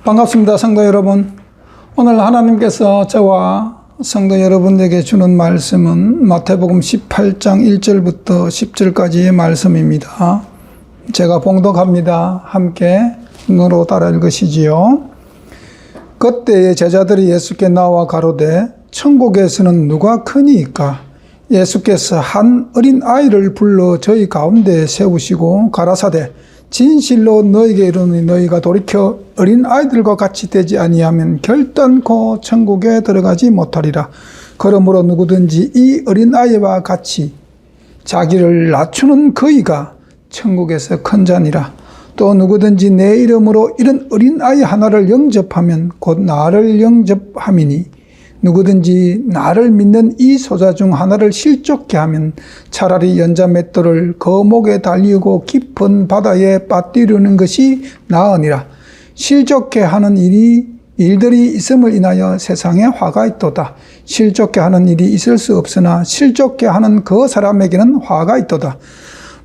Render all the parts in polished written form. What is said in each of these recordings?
반갑습니다, 성도 여러분. 오늘 하나님께서 저와 성도 여러분에게 주는 말씀은 마태복음 18장 1절부터 10절까지의 말씀입니다. 제가 봉독합니다. 함께 눈으로 따라 읽으시지요. 그때에 제자들이 예수께 나와 가로되 천국에서는 누가 크니이까? 예수께서 한 어린 아이를 불러 저희 가운데 세우시고 가라사대 진실로 너희에게 이르노니 너희가 돌이켜 어린 아이들과 같이 되지 아니하면 결단코 천국에 들어가지 못하리라. 그러므로 누구든지 이 어린 아이와 같이 자기를 낮추는 그이가 천국에서 큰 자니라. 또 누구든지 내 이름으로 이런 어린 아이 하나를 영접하면 곧 나를 영접함이니 누구든지 나를 믿는 이 소자 중 하나를 실족케 하면 차라리 연자 맷돌을 거목에 달리고 깊은 바다에 빠뜨리는 것이 나으니라. 실족케 하는 일들이 있음을 인하여 세상에 화가 있도다. 실족케 하는 일이 있을 수 없으나 실족케 하는 그 사람에게는 화가 있도다.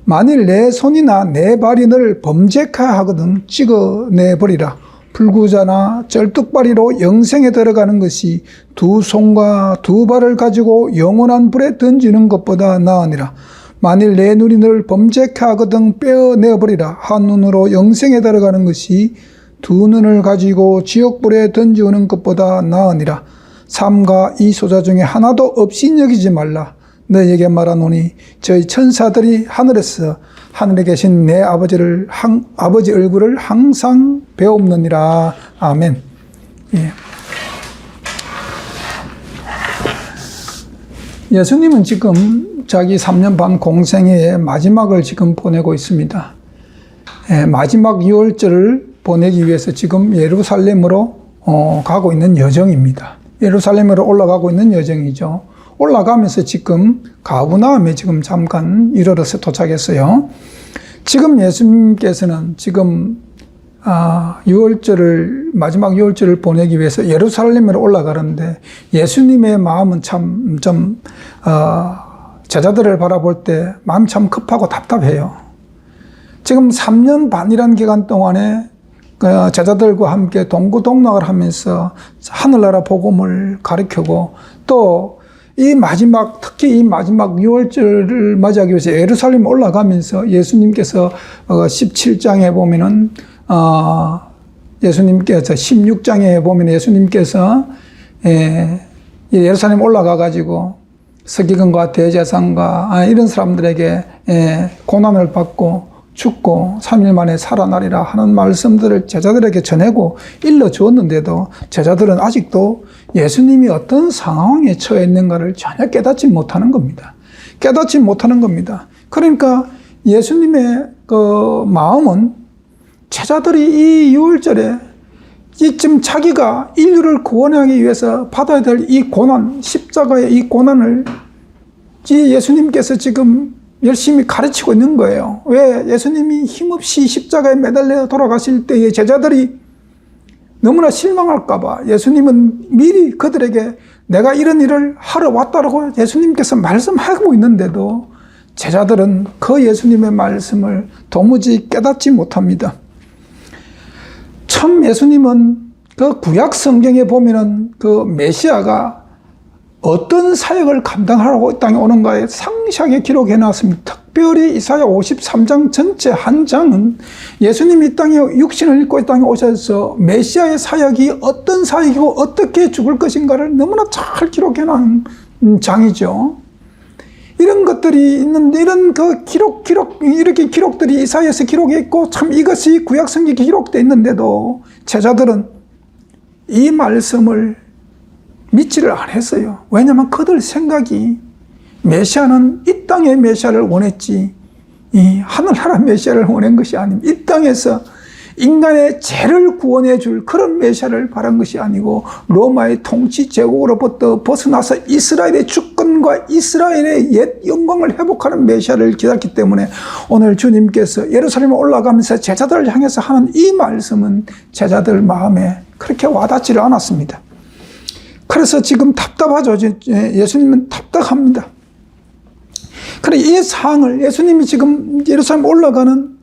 만일 내 손이나 내 발이 너를 범죄케 하거든 찍어내버리라. 불구자나 쩔뚝발이로 영생에 들어가는 것이 두 손과 두 발을 가지고 영원한 불에 던지는 것보다 나으니라. 만일 내 눈이 너를 범죄케 하거든 빼어내버리라. 한 눈으로 영생에 들어가는 것이 두 눈을 가지고 지옥불에 던지는 것보다 나으니라. 삼가 이 소자 중에 하나도 없이 여기지 말라. 너희에게 말하노니 저희 천사들이 하늘에 계신 내 아버지 얼굴을 항상 배옵느니라. 아멘. 예. 예수님은 지금 자기 3년 반 공생애의 마지막을 지금 보내고 있습니다. 예, 마지막 유월절을 보내기 위해서 지금 예루살렘으로 가고 있는 여정입니다. 예루살렘으로 올라가고 있는 여정이죠. 올라가면서 지금 가브나움에 지금 잠깐 이르러서 도착했어요. 지금 예수님께서는 지금 마지막 유월절을 보내기 위해서 예루살렘으로 올라가는데 예수님의 마음은 제자들을 바라볼 때 마음이 참 급하고 답답해요. 지금 3년 반이라는 기간 동안에 제자들과 함께 동고동락을 하면서 하늘나라 복음을 가르치고 또 특히 이 마지막 유월절을 맞이하기 위해서 예루살렘 올라가면서 예수님께서 17장에 보면은, 예수님께서 16장에 보면 예수님께서 예루살렘 올라가가지고 서기관과 대제사장과 이런 사람들에게 고난을 받고 죽고 3일 만에 살아나리라 하는 말씀들을 제자들에게 전하고 일러주었는데도 제자들은 아직도 예수님이 어떤 상황에 처해 있는가를 전혀 깨닫지 못하는 겁니다. 그러니까 예수님의 그 마음은 제자들이 이 유월절에 지금 자기가 인류를 구원하기 위해서 받아야 될 이 고난, 십자가의 이 고난을 예수님께서 지금 열심히 가르치고 있는 거예요. 왜? 예수님이 힘없이 십자가에 매달려 돌아가실 때에 제자들이 너무나 실망할까봐 예수님은 미리 그들에게 내가 이런 일을 하러 왔다라고 예수님께서 말씀하고 있는데도 제자들은 그 예수님의 말씀을 도무지 깨닫지 못합니다. 참 예수님은 그 구약 성경에 보면은 그 메시아가 어떤 사역을 감당하라고 이 땅에 오는가에 상세하게 기록해 놨습니다. 특별히 이사야 53장 전체 한 장은 예수님이 이 땅에 육신을 입고 이 땅에 오셔서 메시아의 사역이 어떤 사역이고 어떻게 죽을 것인가를 너무나 잘 기록해 놓은 장이죠. 이런 것들이 있는데 이런 이렇게 기록들이 이사야에서 기록해 있고 참 이것이 구약 성경에 기록되어 있는데도 제자들은 이 말씀을 믿지를 않았어요. 왜냐하면 그들 생각이 메시아는 이 땅의 메시아를 원했지 이 하늘나라 메시아를 원한 것이 아닙니다. 이 땅에서 인간의 죄를 구원해 줄 그런 메시아를 바란 것이 아니고 로마의 통치 제국으로부터 벗어나서 이스라엘의 주권과 이스라엘의 옛 영광을 회복하는 메시아를 기다렸기 때문에 오늘 주님께서 예루살렘에 올라가면서 제자들을 향해서 하는 이 말씀은 제자들 마음에 그렇게 와닿지를 않았습니다. 그래서 지금 답답하죠. 예수님은 답답합니다. 그래 이 상황을 예수님이 지금 예루살렘 올라가는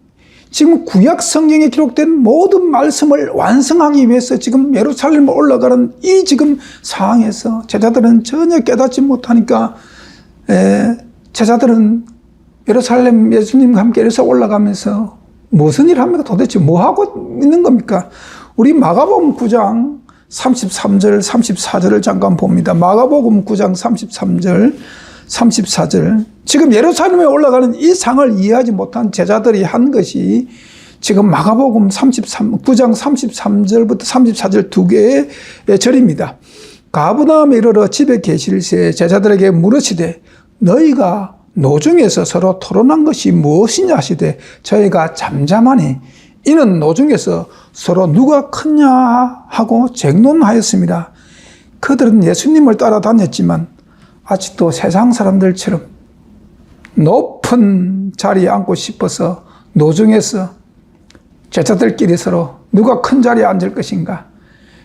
지금 구약 성경에 기록된 모든 말씀을 완성하기 위해서 지금 예루살렘에 올라가는 이 지금 상황에서 제자들은 전혀 깨닫지 못하니까 제자들은 예루살렘 예수님과 함께 예루살렘 올라가면서 무슨 일을 합니까? 도대체 뭐 하고 있는 겁니까? 우리 마가복음 9장 33절, 34절을 잠깐 봅니다. 마가복음 9장 33절, 34절. 지금 예루살렘에 올라가는 이 상을 이해하지 못한 제자들이 한 것이 지금 마가복음 9장 33절부터 34절 두 개의 절입니다. 가버나움에 이르러 집에 계실새 제자들에게 물으시되 너희가 노중에서 서로 토론한 것이 무엇이냐 하시되 저희가 잠잠하니 이는 노중에서 서로 누가 크냐 하고 쟁론하였습니다. 그들은 예수님을 따라다녔지만 아직도 세상 사람들처럼 높은 자리에 앉고 싶어서 노중에서 제자들끼리 서로 누가 큰 자리에 앉을 것인가,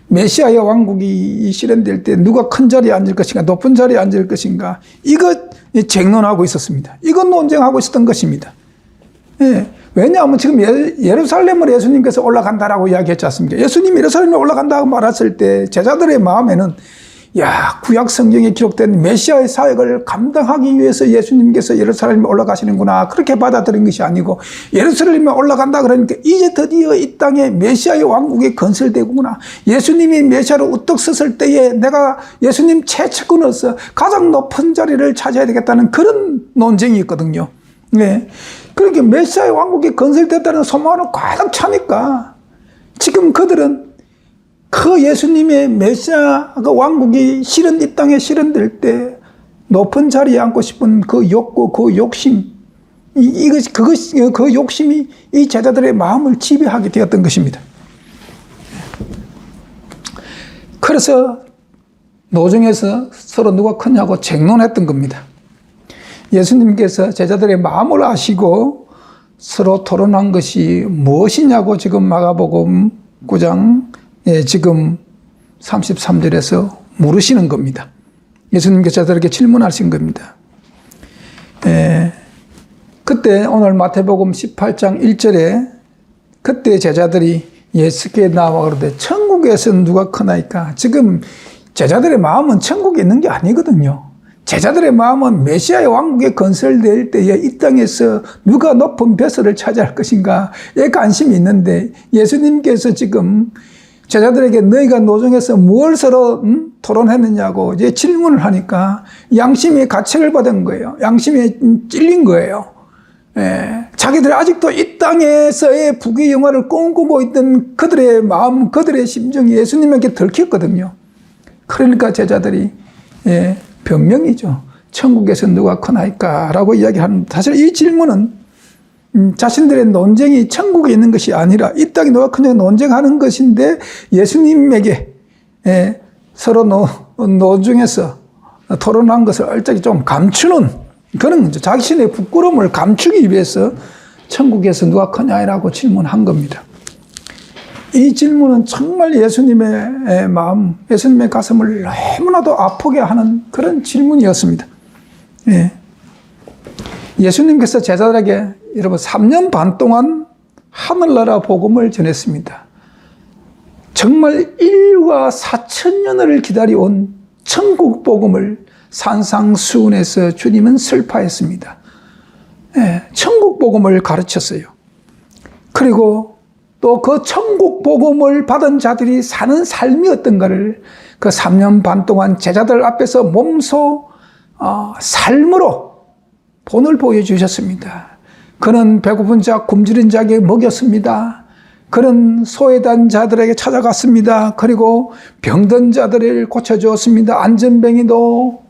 메시아의 왕국이 실현될 때 누가 큰 자리에 앉을 것인가, 높은 자리에 앉을 것인가, 이것 쟁론하고 있었습니다. 이건 논쟁하고 있었던 것입니다. 예. 왜냐하면 지금 예루살렘을 예수님께서 올라간다라고 이야기했지 않습니까? 예수님이 예루살렘에 올라간다고 말했을 때 제자들의 마음에는 야, 구약 성경에 기록된 메시아의 사역을 감당하기 위해서 예수님께서 예루살렘에 올라가시는구나, 그렇게 받아들인 것이 아니고 예루살렘에 올라간다 그러니까 이제 드디어 이 땅에 메시아의 왕국이 건설되구나, 예수님이 메시아로 우뚝 섰을 때에 내가 예수님 최측근으로서 가장 높은 자리를 차지해야 되겠다는 그런 논쟁이 있거든요. 네. 그러니까 메시아의 왕국이 건설됐다는 소망으로 가득 차니까 지금 그들은 그 예수님의 메시아 왕국이 이 땅에 실현될 때 높은 자리에 앉고 싶은 그 욕구, 그 욕심, 그 욕심이 이 제자들의 마음을 지배하게 되었던 것입니다. 그래서 노중에서 서로 누가 크냐고 쟁론했던 겁니다. 예수님께서 제자들의 마음을 아시고 서로 토론한 것이 무엇이냐고 지금 마가복음 9장 지금 33절에서 물으시는 겁니다. 예수님께서 제자들에게 질문하신 겁니다. 그때 오늘 마태복음 18장 1절에 그때 제자들이 예수께 나와 그러되 천국에서는 누가 크나이까? 지금 제자들의 마음은 천국에 있는 게 아니거든요. 제자들의 마음은 메시아의 왕국이 건설될 때에 이 땅에서 누가 높은 벼슬을 차지할 것인가에 관심이 있는데 예수님께서 지금 제자들에게 너희가 노중에서 무엇을 서로 토론했느냐고 이제 질문을 하니까 양심이 가책을 받은 거예요. 양심이 찔린 거예요. 자기들이 아직도 이 땅에서의 부귀 영화를 꿈꾸고 있던 그들의 마음, 그들의 심정이 예수님에게 들켰거든요. 그러니까 제자들이 변명이죠. 천국에서 누가 크나이까? 라고 이야기하는, 사실 이 질문은 자신들의 논쟁이 천국에 있는 것이 아니라 이 땅에 누가 크냐 논쟁하는 것인데 예수님에게 서로 노중에서 토론한 것을 얼핏 좀 감추는 그런 거죠. 자신의 부끄러움을 감추기 위해서 천국에서 누가 크냐라고 질문한 겁니다. 이 질문은 정말 예수님의 마음, 예수님의 가슴을 너무나도 아프게 하는 그런 질문이었습니다. 예수님께서 제자들에게 여러분 3년 반 동안 하늘나라 복음을 전했습니다. 정말 인류가 4,000년을 기다려온 천국 복음을 산상수훈에서 주님은 설파했습니다. 천국 복음을 가르쳤어요. 그리고 또 그 천국 복음을 받은 자들이 사는 삶이 어떤가를 그 3년 반 동안 제자들 앞에서 몸소 삶으로 본을 보여주셨습니다. 그는 배고픈 자, 굶주린 자에게 먹였습니다. 그는 소외된 자들에게 찾아갔습니다. 그리고 병든 자들을 고쳐주었습니다. 안전뱅이도,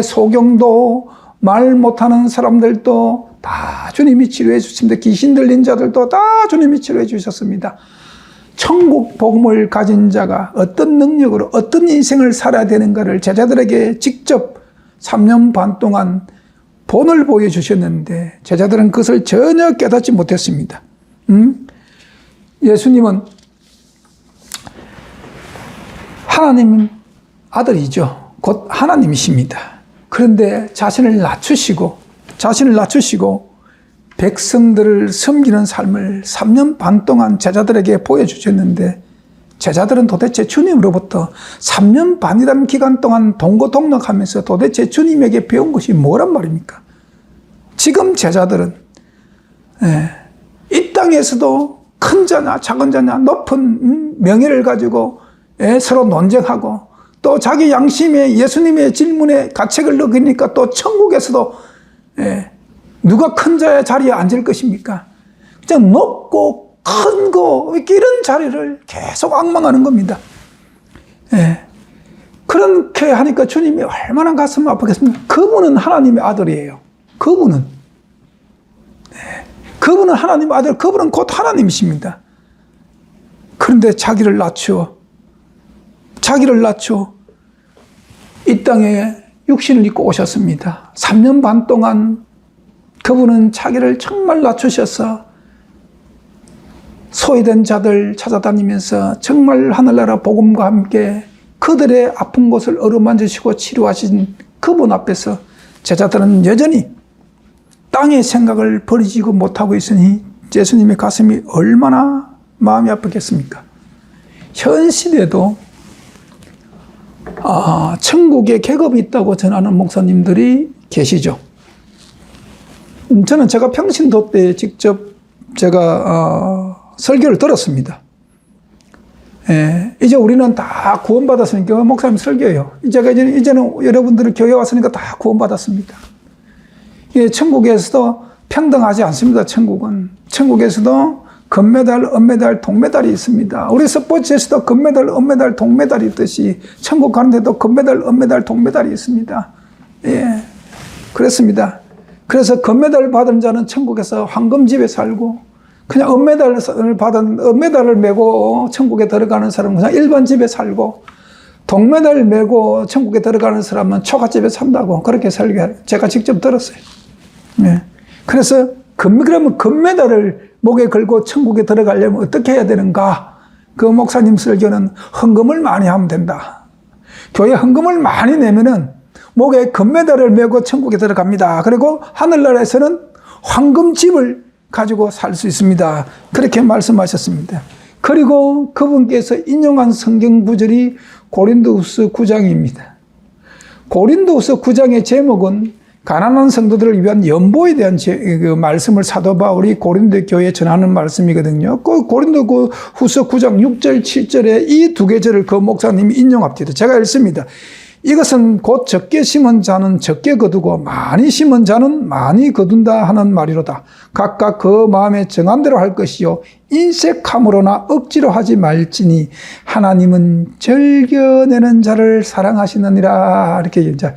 소경도, 말 못하는 사람들도 다 주님이 치료해 주셨습니다. 귀신 들린 자들도 다 주님이 치료해 주셨습니다. 천국 복음을 가진 자가 어떤 능력으로 어떤 인생을 살아야 되는가를 제자들에게 직접 3년 반 동안 본을 보여주셨는데 제자들은 그것을 전혀 깨닫지 못했습니다. 예수님은 하나님 아들이죠. 곧 하나님이십니다. 그런데 자신을 낮추시고 백성들을 섬기는 삶을 3년 반 동안 제자들에게 보여주셨는데 제자들은 도대체 주님으로부터 3년 반이라는 기간 동안 동고동락하면서 도대체 주님에게 배운 것이 뭐란 말입니까? 지금 제자들은 이 땅에서도 큰 자냐 작은 자냐 높은 명예를 가지고 서로 논쟁하고 또 자기 양심에 예수님의 질문에 가책을 넣으니까 또 천국에서도 누가 큰 자의 자리에 앉을 것입니까? 그냥 높고 큰 거 이런 자리를 계속 앙망하는 겁니다. 그렇게 하니까 주님이 얼마나 가슴 아프겠습니까? 그분은 하나님의 아들이에요. 그분은 하나님의 아들, 그분은 곧 하나님이십니다. 그런데 자기를 낮추어 이 땅에 육신을 입고 오셨습니다. 3년 반 동안 그분은 자기를 정말 낮추셔서 소외된 자들 찾아다니면서 정말 하늘나라 복음과 함께 그들의 아픈 곳을 어루만지시고 치료하신 그분 앞에서 제자들은 여전히 땅의 생각을 버리지고 못하고 있으니 예수님의 가슴이 얼마나 마음이 아프겠습니까? 현 시대도 천국에 계급이 있다고 전하는 목사님들이 계시죠. 저는 제가 평신도 때 직접 설교를 들었습니다. 이제 우리는 다 구원받았으니까 목사님 설교예요. 이제는 여러분들이 교회 왔으니까 다 구원받았습니다. 천국에서도 평등하지 않습니다. 천국에서도 금메달, 은메달, 동메달이 있습니다. 우리 스포츠에서도 금메달, 은메달, 동메달이 있듯이 천국 가는데도 금메달, 은메달, 동메달이 있습니다. 그렇습니다. 그래서 금메달을 받은 자는 천국에서 황금집에 살고 그냥 은메달을 메고 천국에 들어가는 사람은 그냥 일반 집에 살고 동메달을 메고 천국에 들어가는 사람은 초가집에 산다고 그렇게 제가 직접 들었어요. 그래서 그러면 금메달을 목에 걸고 천국에 들어가려면 어떻게 해야 되는가? 그 목사님 설교는 헌금을 많이 하면 된다. 교회 헌금을 많이 내면은 목에 금메달을 메고 천국에 들어갑니다. 그리고 하늘나라에서는 황금집을 가지고 살 수 있습니다. 그렇게 말씀하셨습니다. 그리고 그분께서 인용한 성경 구절이 고린도후서 9장입니다. 고린도후서 9장의 제목은 가난한 성도들을 위한 연보에 대한 말씀을 사도 바울이 고린도 교회에 전하는 말씀이거든요. 그 고린도후서 9장 6절 7절에 이 두 계절을 그 목사님이 인용합니다. 제가 읽습니다. 이것은 곧 적게 심은 자는 적게 거두고 많이 심은 자는 많이 거둔다 하는 말이로다. 각각 그 마음에 정한 대로 할 것이요 인색함으로나 억지로 하지 말지니 하나님은 즐겨내는 자를 사랑하시느니라. 이렇게 이제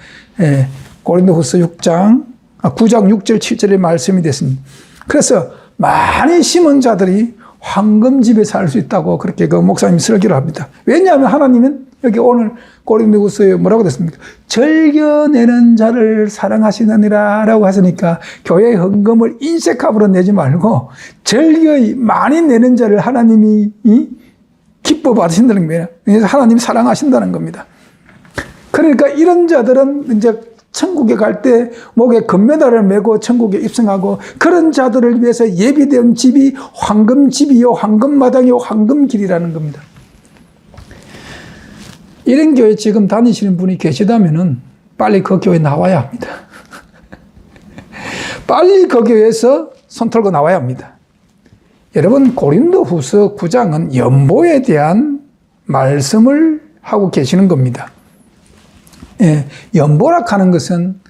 고린도후서 9장 6절 7절의 말씀이 됐습니다. 그래서 많이 심은 자들이 황금집에 살 수 있다고 그렇게 그 목사님이 설교를 합니다. 왜냐하면 하나님은 여기 오늘 고린도후서에 뭐라고 됐습니까? 즐겨내는 자를 사랑하시느니라 라고 하시니까 교회 헌금을 인색함으로 내지 말고 즐겨 많이 내는 자를 하나님이 기뻐 받으신다는 거예요. 그래서 하나님이 사랑하신다는 겁니다. 그러니까 이런 자들은 이제 천국에 갈 때 목에 금메달을 메고 천국에 입성하고 그런 자들을 위해서 예비된 집이 황금집이요 황금마당이요 황금길이라는 겁니다. 이런 교회 지금 다니시는 분이 계시다면은 빨리 그 교회 나와야 합니다. 빨리 그 교회에서 손 털고 나와야 합니다. 여러분 고린도후서 9장은 연보에 대한 말씀을 하고 계시는 겁니다. 연보라 하는 것은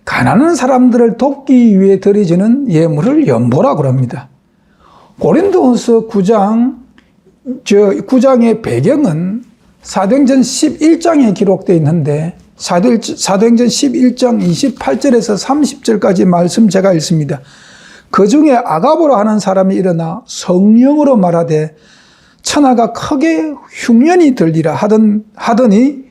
가난한 사람들을 돕기 위해 드려지는 예물을 연보라고 합니다. 고린도후서 9장의 배경은 사도행전 11장에 기록되어 있는데 사도행전 11장 28절에서 30절까지 말씀 제가 읽습니다. 그 중에 아가보라 하는 사람이 일어나 성령으로 말하되 천하가 크게 흉년이 들리라 하더니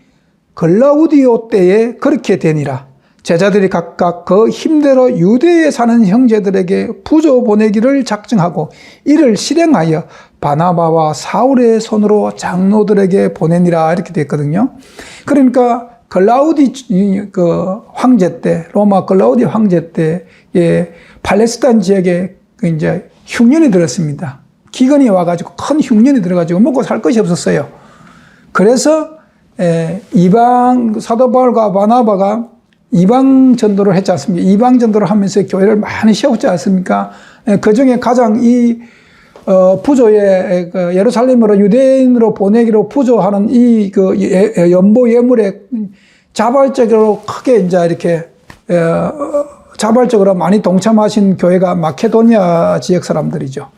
글라우디오 때에 그렇게 되니라. 제자들이 각각 그 힘대로 유대에 사는 형제들에게 부조 보내기를 작정하고 이를 실행하여 바나바와 사울의 손으로 장로들에게 보내니라 이렇게 됐거든요. 그러니까 클라우디 그 황제 때, 로마 클라우디 황제 때에 팔레스타인 지역에 이제 흉년이 들었습니다. 기근이 와가지고 큰 흉년이 들어가지고 먹고 살 것이 없었어요. 그래서 이방 사도 바울과 바나바가 이방 전도를 했지 않습니까? 이방 전도를 하면서 교회를 많이 세웠지 않습니까? 그 중에 가장 이 부조의 그 예루살렘으로 유대인으로 보내기로 부조하는 이 그 연보 예물에 자발적으로 크게 이제 이렇게 자발적으로 많이 동참하신 교회가 마케도니아 지역 사람들이죠.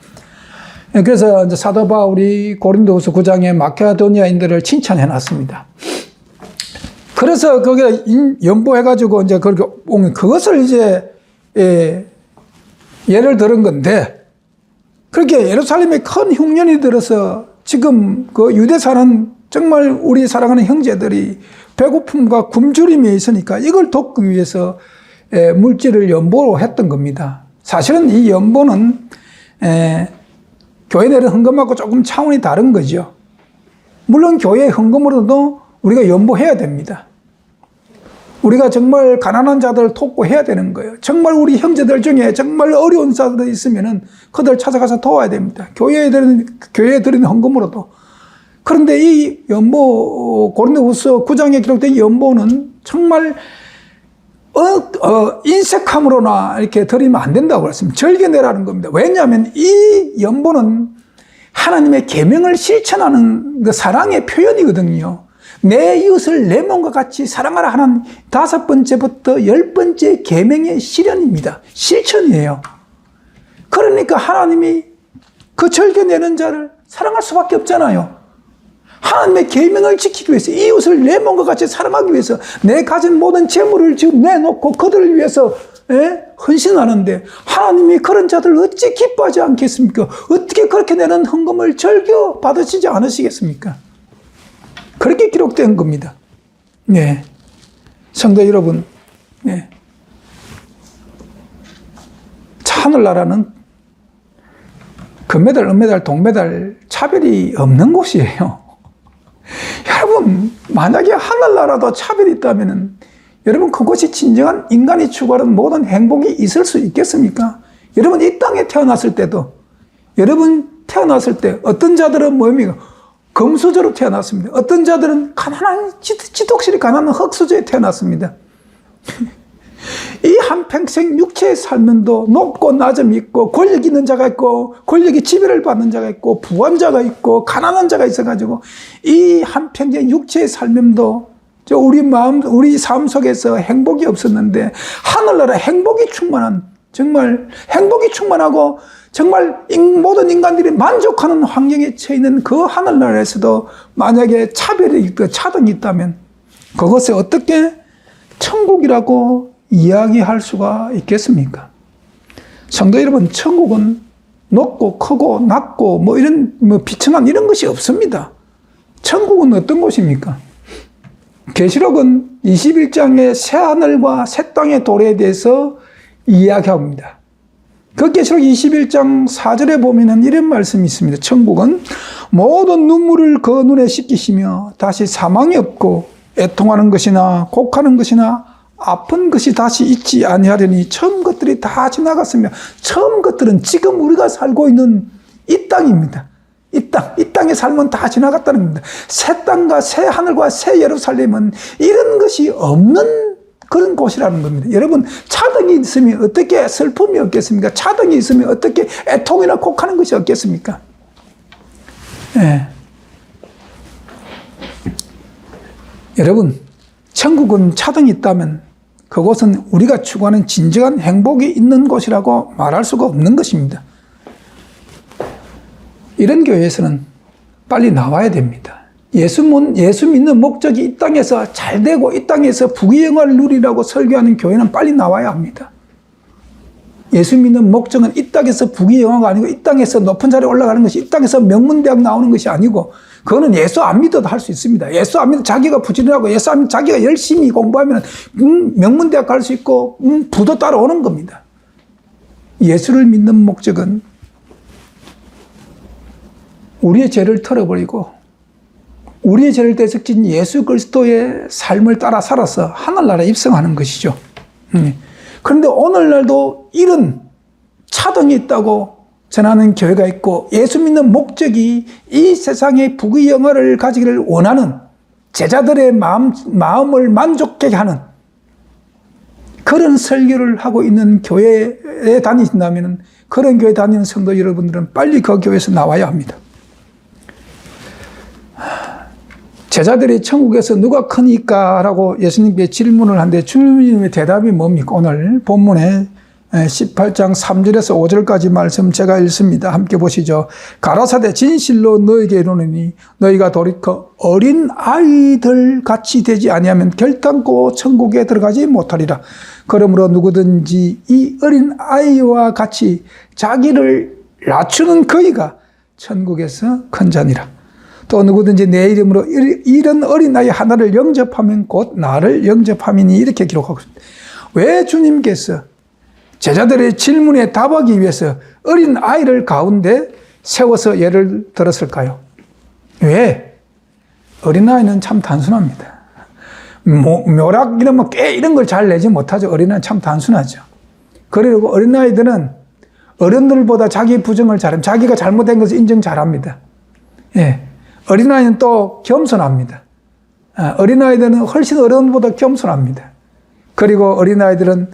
그래서 이제 사도 바울이 고린도후서 9장에 마케도니아인들을 칭찬해 놨습니다. 그래서 거기에 연보해가지고 이제 그것을 이제 예를 들은 건데, 그렇게 예루살렘에 큰 흉년이 들어서 지금 그 유대 사는 정말 우리 사랑하는 형제들이 배고픔과 굶주림에 있으니까 이걸 돕기 위해서 물질을 연보로 했던 겁니다. 사실은 이 연보는 교회 내는 헌금하고 조금 차원이 다른 거죠. 물론 교회 헌금으로도 우리가 연보해야 됩니다. 우리가 정말 가난한 자들을 돕고 해야 되는 거예요. 정말 우리 형제들 중에 정말 어려운 자들이 있으면은 그들 찾아가서 도와야 됩니다. 교회에 드리는 헌금으로도. 그런데 이 연보, 고린도후서 9장에 기록된 연보는 정말 인색함으로나 이렇게 드리면 안 된다고 그랬습니다. 절개내라는 겁니다. 왜냐하면 이 연보는 하나님의 계명을 실천하는 그 사랑의 표현이거든요. 내 이웃을 내 몸과 같이 사랑하라 하는 5번째부터 10번째 계명의 실현입니다. 실천이에요. 그러니까 하나님이 그 절개내는 자를 사랑할 수밖에 없잖아요. 하나님의 계명을 지키기 위해서, 이웃을 내 몸과 같이 사랑하기 위해서 내 가진 모든 재물을 지금 내놓고 그들을 위해서 헌신하는데, 하나님이 그런 자들을 어찌 기뻐하지 않겠습니까? 어떻게 그렇게 내는 헌금을 절겨 받으시지 않으시겠습니까? 그렇게 기록된 겁니다. 네. 성도 여러분, 네. 하늘나라는 금메달, 은메달, 동메달 차별이 없는 곳이에요. 여러분, 만약에 하늘나라도 차별이 있다면 여러분, 그것이 진정한 인간이 추구하는 모든 행복이 있을 수 있겠습니까? 여러분, 이 땅에 태어났을 때도, 여러분 태어났을 때 어떤 자들은 뭡니까? 금수저로 태어났습니다. 어떤 자들은 가난한, 지독실이 가난한 흙수저에 태어났습니다. 이 한평생 육체의 삶은도 높고 낮음이 있고, 권력 있는 자가 있고, 권력의 지배를 받는 자가 있고, 부한 자가 있고, 가난한 자가 있어가지고, 이 한평생 육체의 삶임도 우리 마음, 우리 삶 속에서 행복이 없었는데, 하늘나라 행복이 충만한, 정말 행복이 충만하고, 정말 모든 인간들이 만족하는 환경에 처해 있는 그 하늘나라에서도 만약에 차별이 있고 차등이 있다면 그것에 어떻게 천국이라고 이야기할 수가 있겠습니까? 성도 여러분, 천국은 높고 크고 낮고 뭐 이런 비천한 이런 것이 없습니다. 천국은 어떤 곳입니까? 계시록은 21장의 새 하늘과 새 땅의 도래에 대해서 이야기합니다. 그 계시록 21장 4절에 보면은 이런 말씀이 있습니다. 천국은 모든 눈물을 그 눈에 씻기시며 다시 사망이 없고 애통하는 것이나 곡하는 것이나 아픈 것이 다시 있지 아니하려니 처음 것들이 다 지나갔으며, 처음 것들은 지금 우리가 살고 있는 이 땅입니다. 이 땅의 삶은 다 지나갔다는 겁니다. 새 땅과 새 하늘과 새 예루살렘은 이런 것이 없는 그런 곳이라는 겁니다. 여러분, 차등이 있으면 어떻게 슬픔이 없겠습니까? 차등이 있으면 어떻게 애통이나 곡하는 것이 없겠습니까? 네. 여러분, 천국은 차등이 있다면 그곳은 우리가 추구하는 진정한 행복이 있는 곳이라고 말할 수가 없는 것입니다. 이런 교회에서는 빨리 나와야 됩니다. 예수 믿는 목적이 이 땅에서 잘 되고 이 땅에서 부귀영화를 누리라고 설교하는 교회는 빨리 나와야 합니다. 예수 믿는 목적은 이 땅에서 부귀영화가 아니고 이 땅에서 높은 자리에 올라가는 것이, 이 땅에서 명문대학 나오는 것이 아니고, 그거는 예수 안 믿어도 할 수 있습니다. 예수 안 믿어 자기가 부지런하고 예수 안 믿어 자기가 열심히 공부하면 명문대학 갈 수 있고 부도 따라오는 겁니다. 예수를 믿는 목적은 우리의 죄를 털어버리고 우리의 죄를 대속진 예수 그리스도의 삶을 따라 살아서 하늘나라에 입성하는 것이죠. 그런데 오늘날도 이런 차등이 있다고 전하는 교회가 있고, 예수 믿는 목적이 이 세상의 부귀영화를 가지기를 원하는 제자들의 마음을 만족하게 하는 그런 설교를 하고 있는 교회에 다니신다면, 그런 교회 다니는 성도 여러분들은 빨리 그 교회에서 나와야 합니다. 제자들이 천국에서 누가 크니까? 라고 예수님께 질문을 하는데 주님의 대답이 뭡니까? 오늘 본문에 18장 3절에서 5절까지 말씀 제가 읽습니다. 함께 보시죠. 가라사대 진실로 너에게 이르노니 너희가 돌이켜 어린 아이들 같이 되지 아니하면 결단코 천국에 들어가지 못하리라. 그러므로 누구든지 이 어린 아이와 같이 자기를 낮추는 그이가 천국에서 큰 자니라. 또 누구든지 내 이름으로 이런 어린아이 하나를 영접하면 곧 나를 영접함이니, 이렇게 기록하고 있습니다. 왜 주님께서 제자들의 질문에 답하기 위해서 어린아이를 가운데 세워서 예를 들었을까요? 왜? 어린아이는 참 단순합니다. 묘락 이런 꽤 이런 걸 잘 내지 못하죠. 어린아이는 참 단순하죠. 그리고 어린아이들은 어른들보다 자기 부정을 잘합니다. 자기가 잘못된 것을 인정 잘합니다. 예. 어린아이는 또 겸손합니다. 어린아이들은 훨씬 어른보다 겸손합니다. 그리고 어린아이들은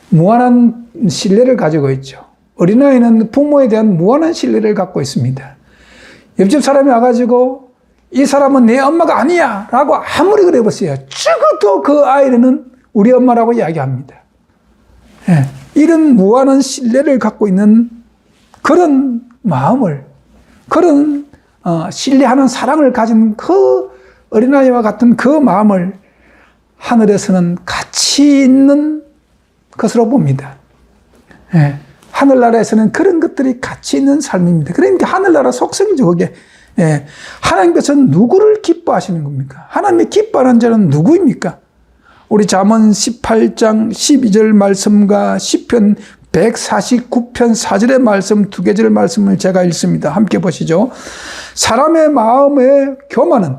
무한한 신뢰를 가지고 있죠. 어린아이는 부모에 대한 무한한 신뢰를 갖고 있습니다. 옆집 사람이 와가지고 이 사람은 내 엄마가 아니야 라고 아무리 그래 보세요. 죽어도 그 아이는 우리 엄마라고 이야기합니다. 예. 이런 무한한 신뢰를 갖고 있는 그런 마음을, 그런 신뢰하는 사랑을 가진 그 어린아이와 같은 그 마음을 하늘에서는 가치 있는 것으로 봅니다. 예. 하늘나라에서는 그런 것들이 가치 있는 삶입니다. 그러니까 하늘나라 속성이죠, 그게. 예. 하나님께서 누구를 기뻐하시는 겁니까? 하나님의 기뻐하는 자는 누구입니까? 우리 잠언 18장 12절 말씀과 시편 149편 4절의 말씀, 두 개절 말씀을 제가 읽습니다. 함께 보시죠. 사람의 마음에 교만은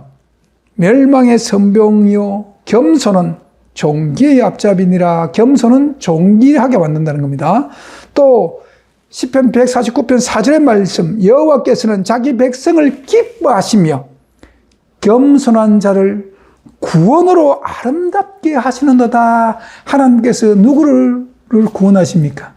멸망의 선병이요 겸손은 종기의 앞잡이니라. 겸손은 종기하게 만든다는 겁니다. 또 시편 149편 4절의 말씀, 여호와께서는 자기 백성을 기뻐하시며 겸손한 자를 구원으로 아름답게 하시는도다. 하나님께서 누구를 구원하십니까?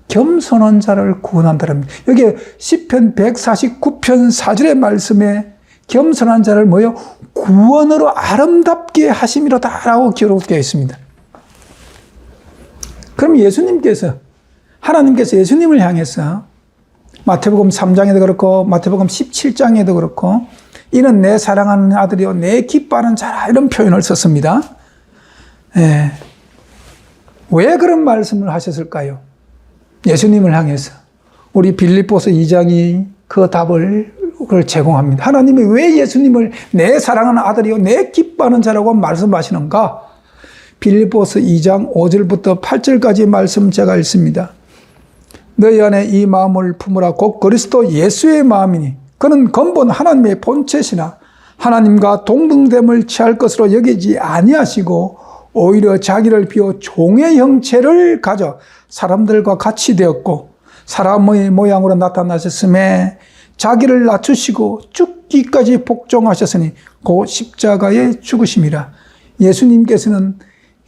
겸손한 자를 구원한다랍니다. 여기 시편 149편 4절의 말씀에 겸손한 자를 뭐요? 구원으로 아름답게 하심이로다라고 기록되어 있습니다. 그럼 예수님께서, 하나님께서 예수님을 향해서 마태복음 3장에도 그렇고 마태복음 17장에도 그렇고 이는 내 사랑하는 아들이요 내 기뻐하는 자라, 이런 표현을 썼습니다. 예. 왜 그런 말씀을 하셨을까요? 예수님을 향해서. 우리 빌립보서 2장이 그 답을 제공합니다. 하나님이 왜 예수님을 내 사랑하는 아들이요 내 기뻐하는 자라고 말씀하시는가? 빌립보서 2장 5절부터 8절까지 말씀 제가 읽습니다. 너희 안에 이 마음을 품으라. 곧 그리스도 예수의 마음이니 그는 근본 하나님의 본체시나 하나님과 동등됨을 취할 것으로 여기지 아니하시고 오히려 자기를 비워 종의 형체를 가져 사람들과 같이 되었고 사람의 모양으로 나타나셨음에 자기를 낮추시고 죽기까지 복종하셨으니 그 십자가에 죽으심이라. 예수님께서는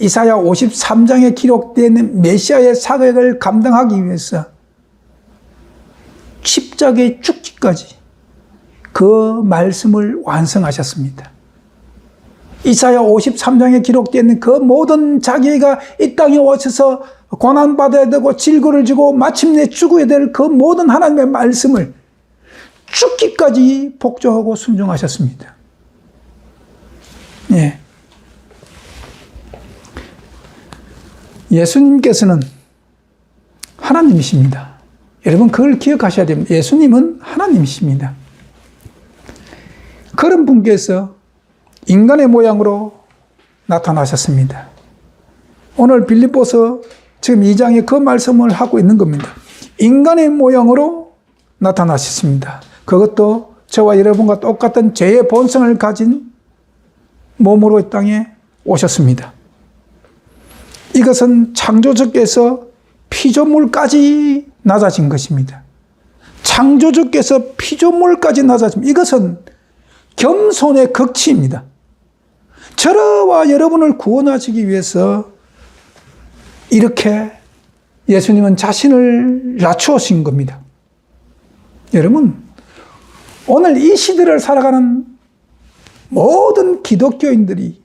이사야 53장에 기록된 메시아의 사역을 감당하기 위해서 십자가에 죽기까지 그 말씀을 완성하셨습니다. 이사야 53장에 기록된 그 모든 자기가 이 땅에 오셔서 고난받아야 되고 질고를 지고 마침내 죽어야 될 그 모든 하나님의 말씀을 죽기까지 복종하고 순종하셨습니다. 예. 예수님께서는 하나님이십니다. 여러분 그걸 기억하셔야 됩니다. 예수님은 하나님이십니다. 그런 분께서 인간의 모양으로 나타나셨습니다. 오늘 빌립보서 지금 2장에 그 말씀을 하고 있는 겁니다. 인간의 모양으로 나타나셨습니다. 그것도 저와 여러분과 똑같은 죄의 본성을 가진 몸으로 이 땅에 오셨습니다. 이것은 창조주께서 피조물까지 낮아진 것입니다. 창조주께서 피조물까지 낮아짐. 이것은 겸손의 극치입니다. 저와 여러분을 구원하시기 위해서 이렇게 예수님은 자신을 낮추신 겁니다. 여러분, 오늘 이 시대를 살아가는 모든 기독교인들이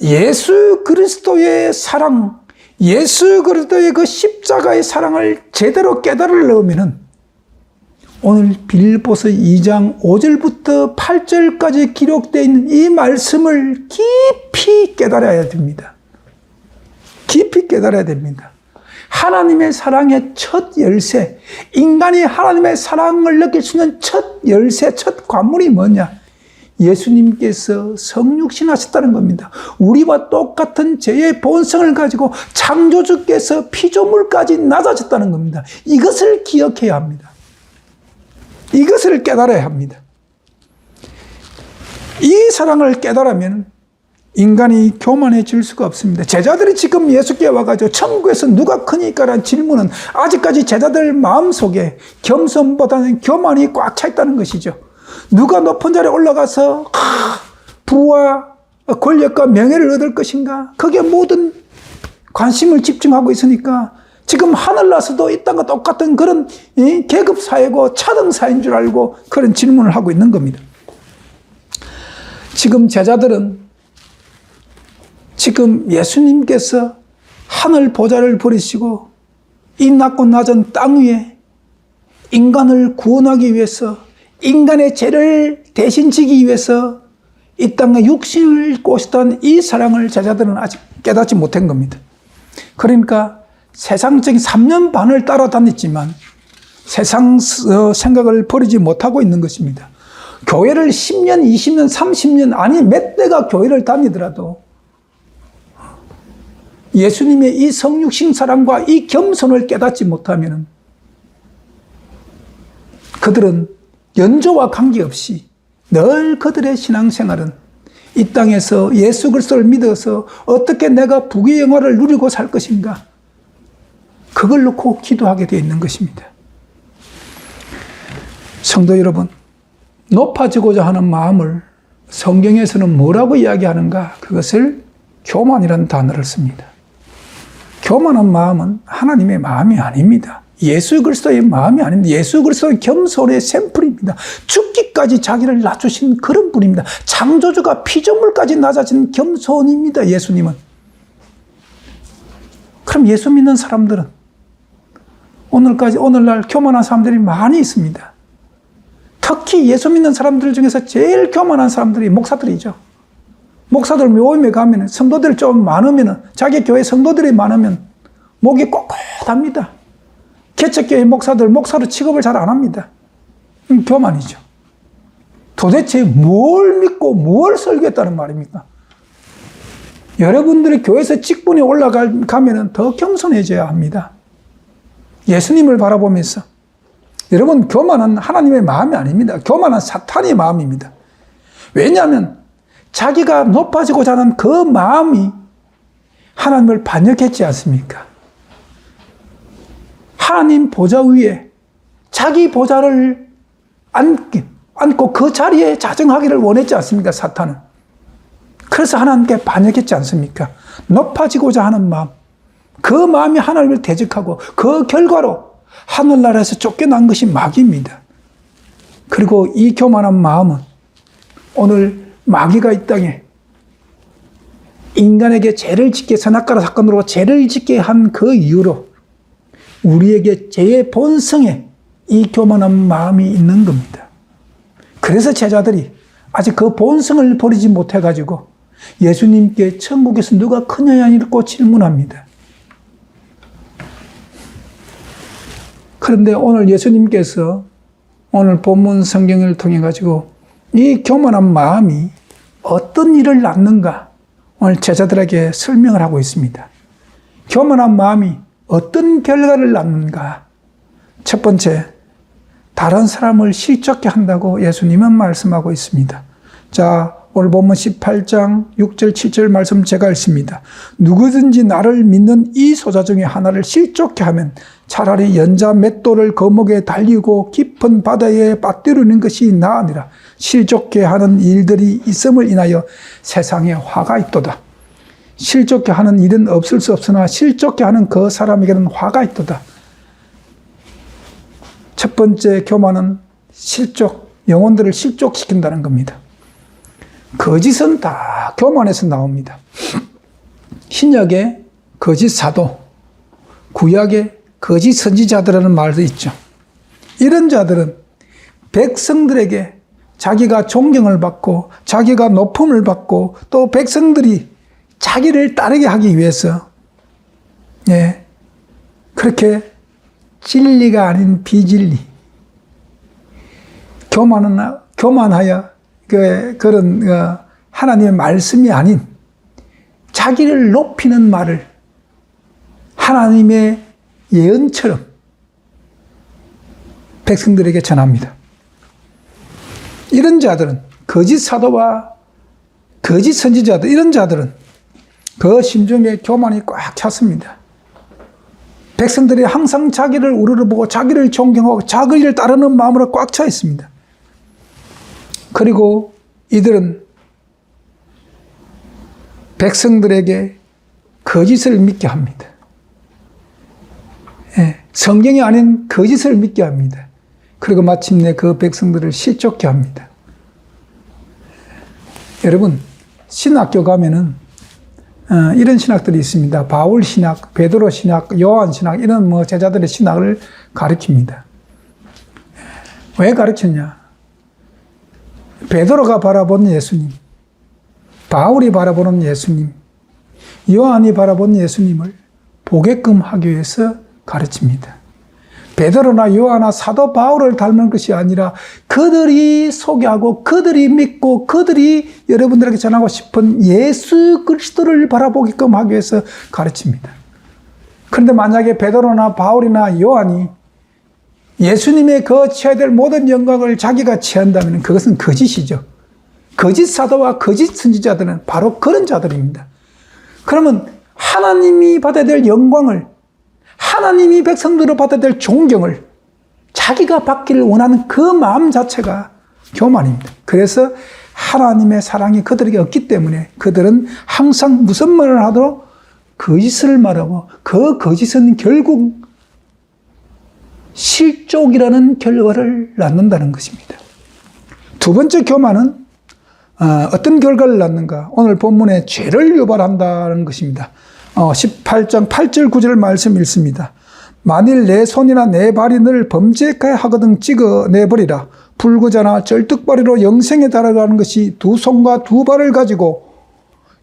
예수 그리스도의 사랑, 예수 그리스도의 그 십자가의 사랑을 제대로 깨달으려면 오늘 빌립보서 2장 5절부터 8절까지 기록되어 있는 이 말씀을 깊이 깨달아야 됩니다. 깊이 깨달아야 됩니다. 하나님의 사랑의 첫 열쇠, 인간이 하나님의 사랑을 느낄 수 있는 첫 열쇠, 첫 관문이 뭐냐? 예수님께서 성육신하셨다는 겁니다. 우리와 똑같은 죄의 본성을 가지고 창조주께서 피조물까지 낮아졌다는 겁니다. 이것을 기억해야 합니다. 이것을 깨달아야 합니다. 이 사랑을 깨달으면 인간이 교만해질 수가 없습니다. 제자들이 지금 예수께 와가지고 천국에서 누가 크니까라는 질문은 아직까지 제자들 마음속에 겸손보다는 교만이 꽉 차 있다는 것이죠. 누가 높은 자리에 올라가서 부와 권력과 명예를 얻을 것인가? 거기에 모든 관심을 집중하고 있으니까 지금 하늘나서도 이 땅과 똑같은 그런 계급사회고 차등사회인 줄 알고 그런 질문을 하고 있는 겁니다. 지금 제자들은 지금 예수님께서 하늘 보좌를 버리시고 이 낮고 낮은 땅 위에 인간을 구원하기 위해서 인간의 죄를 대신 지기 위해서 이 땅에 육신을 입고 오셨다는 이 사랑을 제자들은 아직 깨닫지 못한 겁니다. 그러니까 세상적인 3년 반을 따라다녔지만 세상 생각을 버리지 못하고 있는 것입니다. 교회를 10년, 20년, 30년 아니 몇 대가 교회를 다니더라도 예수님의 이 성육신 사랑과 이 겸손을 깨닫지 못하면 그들은 연조와 관계없이 늘 그들의 신앙생활은 이 땅에서 예수 그리스도를 믿어서 어떻게 내가 부귀 영화를 누리고 살 것인가 그걸 놓고 기도하게 되어 있는 것입니다. 성도 여러분, 높아지고자 하는 마음을 성경에서는 뭐라고 이야기하는가? 그것을 교만이라는 단어를 씁니다. 교만한 마음은 하나님의 마음이 아닙니다. 예수 그리스도의 마음이 아닙니다. 예수 그리스도는 겸손의 샘플입니다. 죽기까지 자기를 낮추신 그런 분입니다. 창조주가 피조물까지 낮아진 겸손입니다. 예수님은. 그럼 예수 믿는 사람들은 오늘날 교만한 사람들이 많이 있습니다. 특히 예수 믿는 사람들 중에서 제일 교만한 사람들이 목사들이죠. 목사들 모임에 가면 성도들이 좀 많으면 자기 교회 성도들이 많으면 목이 꼿꼿합니다. 개척교회 목사로 취급을 잘 안 합니다. 교만이죠. 도대체 뭘 믿고 뭘 설교했다는 말입니까? 여러분들이 교회에서 직분이 올라가면 더 겸손해져야 합니다. 예수님을 바라보면서 여러분 교만은 하나님의 마음이 아닙니다. 교만은 사탄의 마음입니다. 왜냐하면 자기가 높아지고자 하는 그 마음이 하나님을 반역했지 않습니까? 하나님 보좌 위에 자기 보좌를 안고 그 자리에 자정하기를 원했지 않습니까? 사탄은. 그래서 하나님께 반역했지 않습니까? 높아지고자 하는 마음, 그 마음이 하나님을 대적하고 그 결과로 하늘나라에서 쫓겨난 것이 마귀입니다. 그리고 이 교만한 마음은 오늘 마귀가 이 땅에 인간에게 죄를 짓게 선악과라 사건으로 죄를 짓게 한 그 이유로 우리에게 죄의 본성에 이 교만한 마음이 있는 겁니다. 그래서 제자들이 아직 그 본성을 버리지 못해가지고 예수님께 천국에서 누가 크냐냐 이렇게 질문합니다. 그런데 오늘 예수님께서 오늘 본문 성경을 통해 가지고 이 교만한 마음이 어떤 일을 낳는가 오늘 제자들에게 설명을 하고 있습니다. 교만한 마음이 어떤 결과를 낳는가? 첫 번째, 다른 사람을 실족게 한다고 예수님은 말씀하고 있습니다. 자, 오늘 본문 18장 6절 7절 말씀 제가 읽습니다. 누구든지 나를 믿는 이 소자 중에 하나를 실족게 하면 차라리 연자 맷돌을 거목에 달리고 깊은 바다에 빠뜨리는 것이 나으니라. 실족게 하는 일들이 있음을 인하여 세상에 화가 있도다. 실족게 하는 일은 없을 수 없으나 실족게 하는 그 사람에게는 화가 있도다. 첫 번째 교만은 실족, 영혼들을 실족시킨다는 겁니다. 거짓은 다 교만에서 나옵니다. 신약에 거짓 사도, 구약에 거짓 선지자들이라는 말도 있죠. 이런 자들은 백성들에게 자기가 존경을 받고 자기가 높음을 받고 또 백성들이 자기를 따르게 하기 위해서 그렇게 진리가 아닌 비진리, 교만하여 그런 하나님의 말씀이 아닌 자기를 높이는 말을 하나님의 예언처럼 백성들에게 전합니다. 이런 자들은 거짓 사도와 거짓 선지자들, 이런 자들은 그 심중에 교만이 꽉 찼습니다. 백성들이 항상 자기를 우러러보고 자기를 존경하고 자기를 따르는 마음으로 꽉 차 있습니다. 그리고 이들은 백성들에게 거짓을 믿게 합니다. 성경이 아닌 거짓을 믿게 합니다. 그리고 마침내 그 백성들을 실족케 합니다. 여러분, 신학교 가면은 이런 신학들이 있습니다. 바울 신학, 베드로 신학, 요한 신학, 이런 제자들의 신학을 가르칩니다. 왜 가르쳤냐? 베드로가 바라본 예수님, 바울이 바라보는 예수님, 요한이 바라본 예수님을 보게끔 하기 위해서 가르칩니다. 베드로나 요한나 사도 바울을 닮은 것이 아니라 그들이 소개하고 그들이 믿고 그들이 여러분들에게 전하고 싶은 예수 그리스도를 바라보게끔 하기 위해서 가르칩니다. 그런데 만약에 베드로나 바울이나 요한이 예수님의 그 취해야 될 모든 영광을 자기가 취한다면 그것은 거짓이죠. 거짓 사도와 거짓 선지자들은 바로 그런 자들입니다. 그러면 하나님이 받아야 될 영광을, 하나님이 백성들로 받아야 될 존경을 자기가 받기를 원하는 그 마음 자체가 교만입니다. 그래서 하나님의 사랑이 그들에게 없기 때문에 그들은 항상 무슨 말을 하도록 거짓을 말하고 그 거짓은 결국 실족이라는 결과를 낳는다는 것입니다. 두 번째 교만은 어떤 결과를 낳는가? 오늘 본문에 죄를 유발한다는 것입니다. 18장 8절 9절 말씀 읽습니다. 만일 내 손이나 내 발이 너를 범죄케 하거든 찍어내버리라. 불구자나 절뚝발이로 영생에 달아가는 것이 두 손과 두 발을 가지고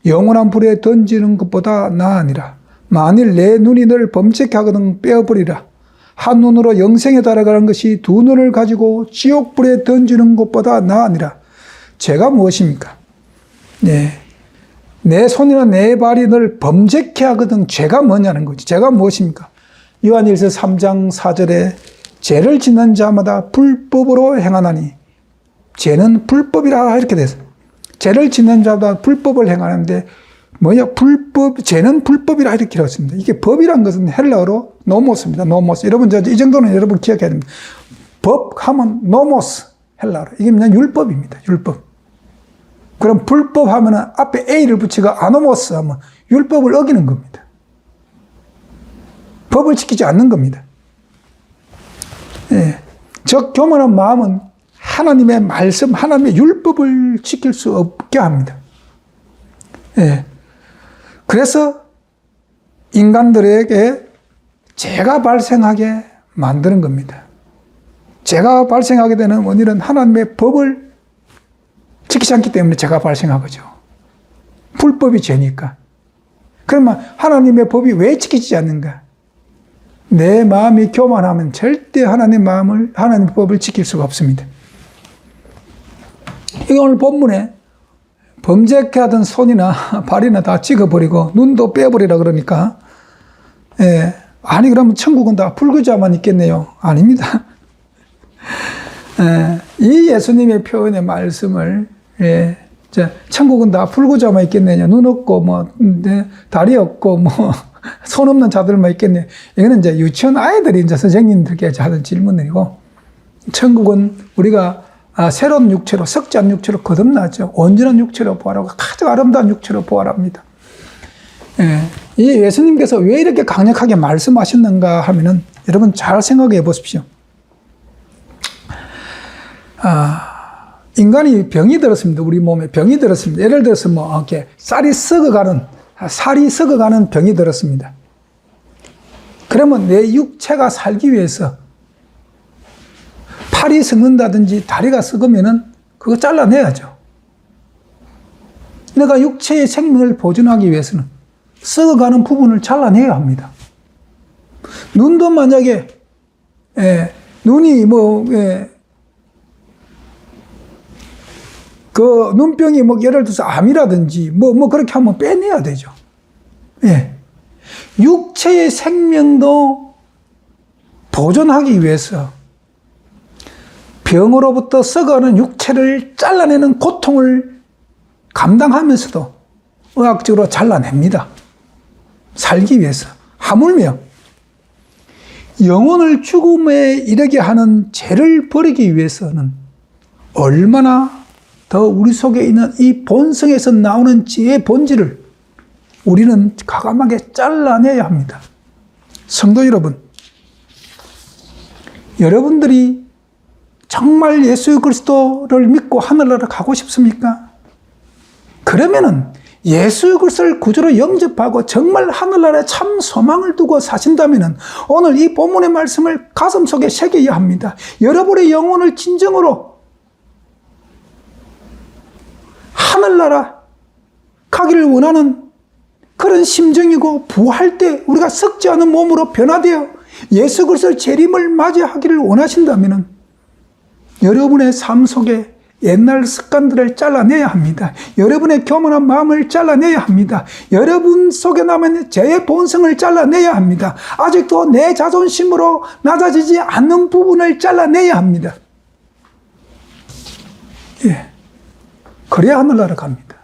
영원한 불에 던지는 것보다 나으니라. 만일 내 눈이 너를 범죄케 하거든 빼어버리라. 한 눈으로 영생에 달아가는 것이 두 눈을 가지고 지옥불에 던지는 것보다 나으니라. 죄가 무엇입니까? 내 손이나 내 발이 널 범죄케 하거든 죄가 뭐냐는 거지. 죄가 무엇입니까? 요한일서 3장 4절에 죄를 짓는 자마다 불법으로 행하나니 죄는 불법이라 이렇게 돼서 죄를 짓는 자마다 불법을 행하는데 죄는 불법이라 이렇게 되었습니다. 이게 법이란 것은 헬라어로 노모스입니다. 노모스. 여러분, 이 정도는 여러분 기억해야 됩니다. 법 하면 노모스, 헬라어로. 이게 그냥 율법입니다. 율법. 그럼 불법 하면은 앞에 A를 붙이고 아노모스 하면 율법을 어기는 겁니다. 법을 지키지 않는 겁니다. 즉, 교만한 마음은 하나님의 말씀, 하나님의 율법을 지킬 수 없게 합니다. 그래서 인간들에게 죄가 발생하게 만드는 겁니다. 죄가 발생하게 되는 원인은 하나님의 법을 지키지 않기 때문에 죄가 발생하거죠. 불법이 죄니까. 그러면 하나님의 법이 왜 지키지 않는가? 내 마음이 교만하면 절대 하나님 법을 지킬 수가 없습니다. 이거 오늘 본문에 범죄케 하던 손이나 발이나 다 찍어버리고 눈도 빼버리라 그러니까, 아니, 그러면 천국은 다 불구자만 있겠네요. 아닙니다. 이 예수님의 표현의 말씀을, 천국은 다 풀고자만 있겠느냐, 눈 없고, 다리 없고, 손 없는 자들만 있겠느냐. 이거는 이제 유치원 아이들이 이제 선생님들께 하던 질문이고, 천국은 우리가 새로운 육체로, 석자한 육체로 거듭나죠. 온전한 육체로 부활하고 가장 아름다운 육체로 부활합니다. 이 예수님께서 왜 이렇게 강력하게 말씀하셨는가 하면은 여러분 잘 생각해 보십시오. 인간이 병이 들었습니다. 우리 몸에 병이 들었습니다. 예를 들어서 이렇게 살이 썩어가는 병이 들었습니다. 그러면 내 육체가 살기 위해서 팔이 썩는다든지 다리가 썩으면은 그거 잘라내야죠. 내가 육체의 생명을 보존하기 위해서는 썩어가는 부분을 잘라내야 합니다. 눈도 만약에, 눈이 그 눈병이 예를 들어서 암이라든지 그렇게 하면 빼내야 되죠. 육체의 생명도 보존하기 위해서 병으로부터 썩어가는 육체를 잘라내는 고통을 감당하면서도 의학적으로 잘라냅니다. 살기 위해서. 하물며 영혼을 죽음에 이르게 하는 죄를 버리기 위해서는 얼마나 더 우리 속에 있는 이 본성에서 나오는 지혜의 본질을 우리는 과감하게 잘라내야 합니다. 성도 여러분, 여러분들이 정말 예수 그리스도를 믿고 하늘나라 가고 싶습니까? 그러면은 예수 그리스도를 구주로 영접하고 정말 하늘나라에 참 소망을 두고 사신다면은 오늘 이 본문의 말씀을 가슴속에 새겨야 합니다. 여러분의 영혼을 진정으로 하늘나라 가기를 원하는 그런 심정이고 부활 때 우리가 썩지 않은 몸으로 변화되어 예수 그리스도의 재림을 맞이하기를 원하신다면은 여러분의 삶 속에 옛날 습관들을 잘라내야 합니다. 여러분의 교만한 마음을 잘라내야 합니다. 여러분 속에 남은 죄의 본성을 잘라내야 합니다. 아직도 내 자존심으로 낮아지지 않는 부분을 잘라내야 합니다. 그래야 하늘나라 갑니다.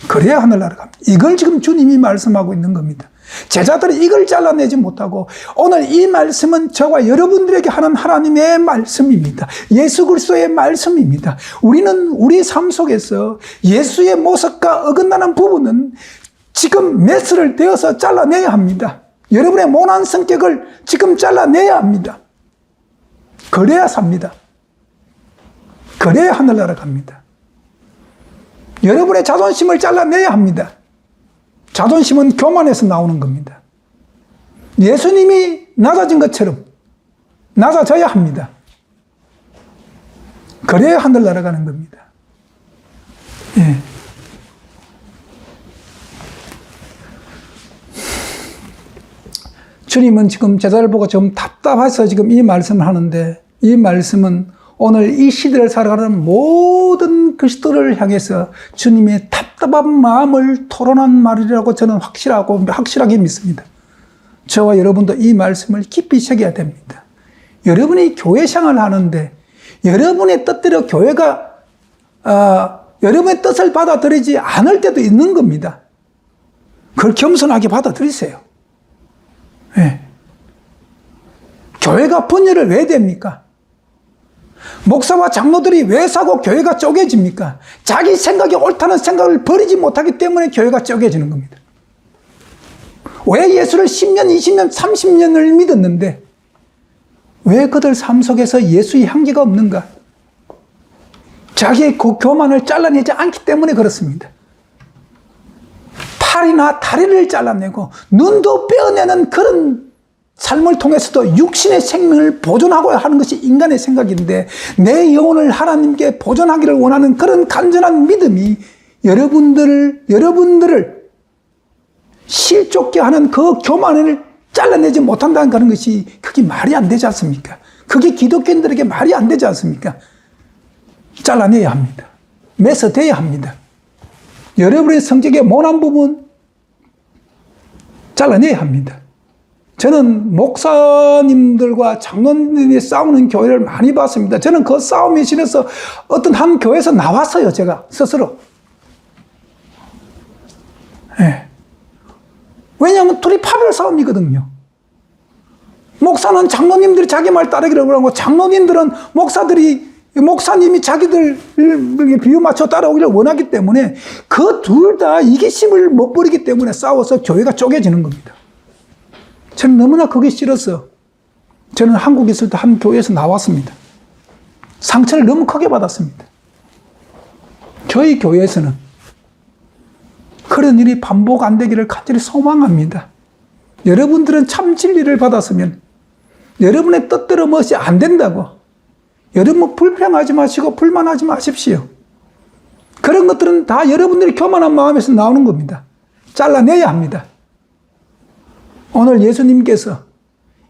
그래야 하늘나라 갑니다. 이걸 지금 주님이 말씀하고 있는 겁니다. 제자들이 이걸 잘라내지 못하고 오늘 이 말씀은 저와 여러분들에게 하는 하나님의 말씀입니다. 예수 그리스도의 말씀입니다. 우리는 우리 삶 속에서 예수의 모습과 어긋나는 부분은 지금 메스를 대어서 잘라내야 합니다. 여러분의 모난 성격을 지금 잘라내야 합니다. 그래야 삽니다. 그래야 하늘나라 갑니다. 여러분의 자존심을 잘라내야 합니다. 자존심은 교만에서 나오는 겁니다. 예수님이 낮아진 것처럼 낮아져야 합니다. 그래야 하늘나라 가는 겁니다. 주님은 지금 제자를 보고 좀 답답해서 지금 이 말씀을 하는데, 이 말씀은 오늘 이 시대를 살아가는 모든 그리스도를 향해서 주님의 답답한 마음을 토론한 말이라고 저는 확실하게 믿습니다. 저와 여러분도 이 말씀을 깊이 새겨야 됩니다. 여러분이 교회 생활을 하는데 여러분의 뜻대로 교회가 여러분의 뜻을 받아들이지 않을 때도 있는 겁니다. 그걸 겸손하게 받아들이세요. 교회가 분열을 왜 됩니까? 목사와 장로들이 왜 사고 교회가 쪼개집니까? 자기 생각이 옳다는 생각을 버리지 못하기 때문에 교회가 쪼개지는 겁니다. 왜 예수를 10년, 20년, 30년을 믿었는데 왜 그들 삶 속에서 예수의 향기가 없는가? 자기의 그 교만을 잘라내지 않기 때문에 그렇습니다. 팔이나 다리를 잘라내고 눈도 빼어내는 그런 삶을 통해서도 육신의 생명을 보존하고 하는 것이 인간의 생각인데 내 영혼을 하나님께 보존하기를 원하는 그런 간절한 믿음이 여러분들을 실족게 하는 그 교만을 잘라내지 못한다는 그런 것이 그게 말이 안 되지 않습니까? 그게 기독교인들에게 말이 안 되지 않습니까? 잘라내야 합니다. 매서대야 합니다. 여러분의 성격의 모난 부분 잘라내야 합니다. 저는 목사님들과 장로님들이 싸우는 교회를 많이 봤습니다. 저는 그 싸움에 실려서 어떤 한 교회에서 나왔어요, 제가 스스로. 네. 왜냐하면 둘이 파별 싸움이거든요. 목사는 장로님들이 자기 말 따르기를 하고, 장로님들은 목사님이 자기들 비유 맞춰 따라오기를 원하기 때문에 그 둘 다 이기심을 못 버리기 때문에 싸워서 교회가 쪼개지는 겁니다. 저는 너무나 그게 싫어서 저는 한국에 있을 때 한 교회에서 나왔습니다. 상처를 너무 크게 받았습니다. 저희 교회에서는 그런 일이 반복 안 되기를 간절히 소망합니다. 여러분들은 참 진리를 받았으면 여러분의 뜻대로 무엇이 안 된다고 여러분 불평하지 마시고 불만하지 마십시오. 그런 것들은 다 여러분들이 교만한 마음에서 나오는 겁니다. 잘라내야 합니다. 오늘 예수님께서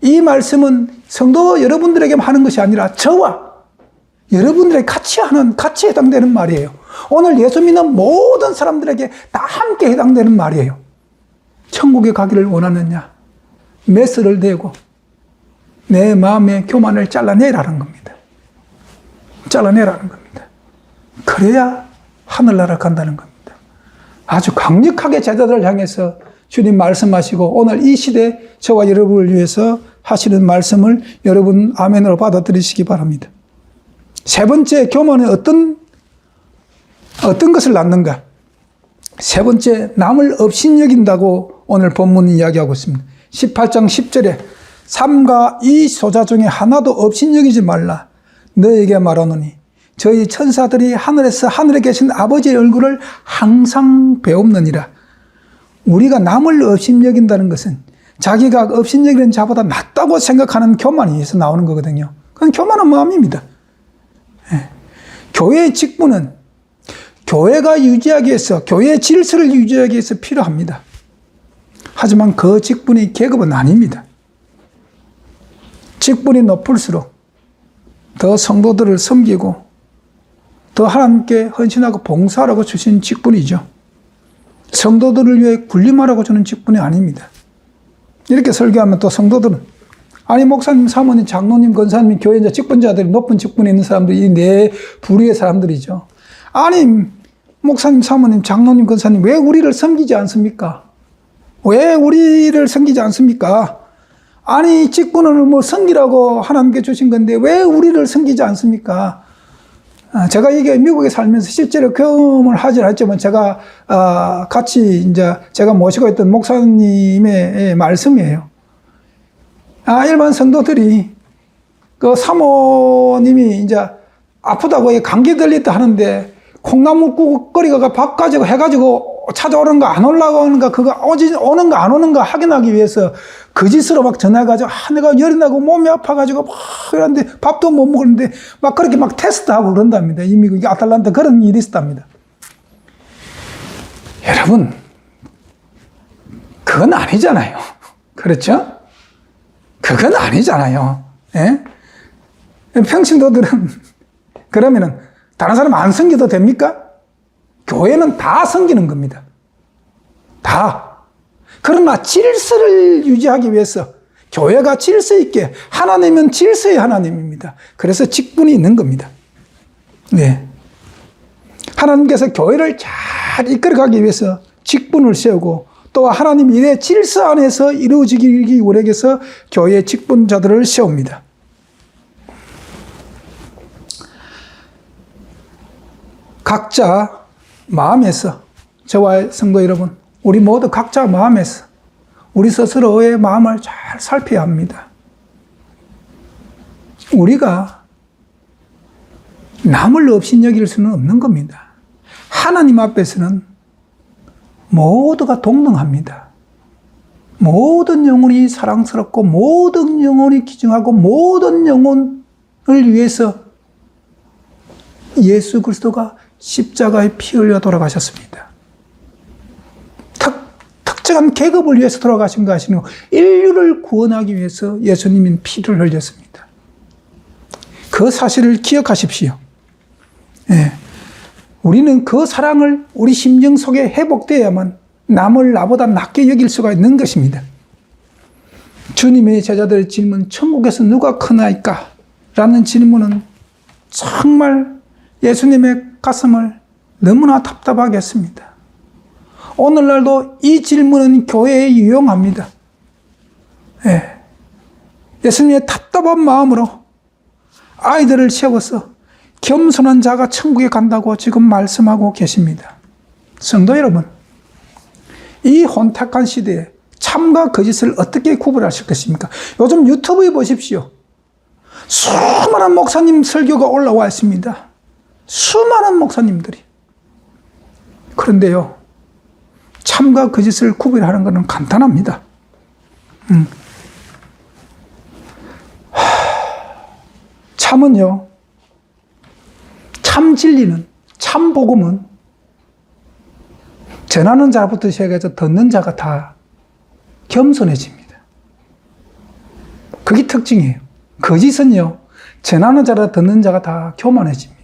이 말씀은 성도 여러분들에게만 하는 것이 아니라 저와 여러분들의 같이 해당되는 말이에요. 오늘 예수 믿는 모든 사람들에게 다 함께 해당되는 말이에요. 천국에 가기를 원하느냐? 메스를 대고 내 마음의 교만을 잘라내라는 겁니다. 잘라내라는 겁니다. 그래야 하늘나라 간다는 겁니다. 아주 강력하게 제자들을 향해서 주님 말씀하시고 오늘 이 시대 저와 여러분을 위해서 하시는 말씀을 여러분 아멘으로 받아들이시기 바랍니다. 세 번째, 교만은 어떤 것을 낳는가? 세 번째, 남을 업신여긴다고 오늘 본문이 이야기하고 있습니다. 18장 10절에 삼가 이 소자 중에 하나도 업신여기지 말라. 너에게 말하노니 저희 천사들이 하늘에 계신 아버지의 얼굴을 항상 배웁느니라. 우리가 남을 업신여긴다는 것은 자기가 업신여기는 자보다 낫다고 생각하는 교만에서 나오는 거거든요. 그건 교만한 마음입니다. 교회의 직분은 교회가 유지하기 위해서, 교회의 질서를 유지하기 위해서 필요합니다. 하지만 그 직분이 계급은 아닙니다. 직분이 높을수록 더 성도들을 섬기고 더 하나님께 헌신하고 봉사하라고 주신 직분이죠. 성도들을 위해 군림하라고 주는 직분이 아닙니다. 이렇게 설교하면 또 성도들은 아니 목사님, 사모님, 장로님, 권사님, 교회 이제 직분자들이 높은 직분에 있는 사람들이 이 네 부류의 사람들이죠. 아니 목사님, 사모님, 장로님, 권사님 왜 우리를 섬기지 않습니까? 왜 우리를 섬기지 않습니까? 아니 직분을 뭐 섬기라고 하나님께 주신 건데 왜 우리를 섬기지 않습니까? 제가 이게 미국에 살면서 실제로 경험을 하진 않지만 제가 같이 이제 제가 모시고 있던 목사님의 말씀이에요. 일반 성도들이 그 사모님이 이제 아프다고 감기 걸렸다 하는데 콩나물 거리가 밥 가지고 해가지고 찾아오는 거 안 올라오는가 그거 오는 거 안 오는가 확인하기 위해서 거짓으로 막 전화해가지고 내가 열이 나고 몸이 아파가지고 막 이러는데 밥도 못 먹었는데 막 그렇게 막 테스트하고 그런답니다. 이미 그 아틀란타 그런 일이 있었답니다. 여러분 그건 아니잖아요. 그렇죠? 그건 아니잖아요. 예? 평신도들은 그러면은 다른 사람 안 섬겨도 됩니까? 교회는 다 섬기는 겁니다. 다. 그러나 질서를 유지하기 위해서 교회가 질서 있게, 하나님은 질서의 하나님입니다. 그래서 직분이 있는 겁니다. 네. 하나님께서 교회를 잘 이끌어가기 위해서 직분을 세우고 또 하나님 일의 질서 안에서 이루어지기 원해서 교회의 직분자들을 세웁니다. 각자 마음에서, 저와 성도 여러분, 우리 모두 각자 마음에서 우리 스스로의 마음을 잘 살펴야 합니다. 우리가 남을 업신여길 수는 없는 겁니다. 하나님 앞에서는 모두가 동등합니다. 모든 영혼이 사랑스럽고 모든 영혼이 기증하고 모든 영혼을 위해서 예수 그리스도가 십자가에 피 흘려 돌아가셨습니다. 특정한 계급을 위해서 돌아가신 것이 아니고 인류를 구원하기 위해서 예수님은 피를 흘렸습니다. 그 사실을 기억하십시오. 예. 우리는 그 사랑을 우리 심정 속에 회복되어야만 남을 나보다 낮게 여길 수가 있는 것입니다. 주님의 제자들의 질문, 천국에서 누가 크나이까? 라는 질문은 정말 예수님의 가슴을 너무나 답답하게 했습니다. 오늘날도 이 질문은 교회에 유용합니다. 예수님의 답답한 마음으로 아이들을 세워서 겸손한 자가 천국에 간다고 지금 말씀하고 계십니다. 성도 여러분, 이 혼탁한 시대에 참과 거짓을 어떻게 구분하실 것입니까? 요즘 유튜브에 보십시오. 수많은 목사님 설교가 올라와 있습니다. 수많은 목사님들이. 그런데요, 참과 거짓을 구별하는 것은 간단합니다. 참은요, 참 진리는, 참 복음은 전하는 자부터 시작해서 듣는 자가 다 겸손해집니다. 그게 특징이에요. 거짓은요, 전하는 자라 듣는 자가 다 교만해집니다.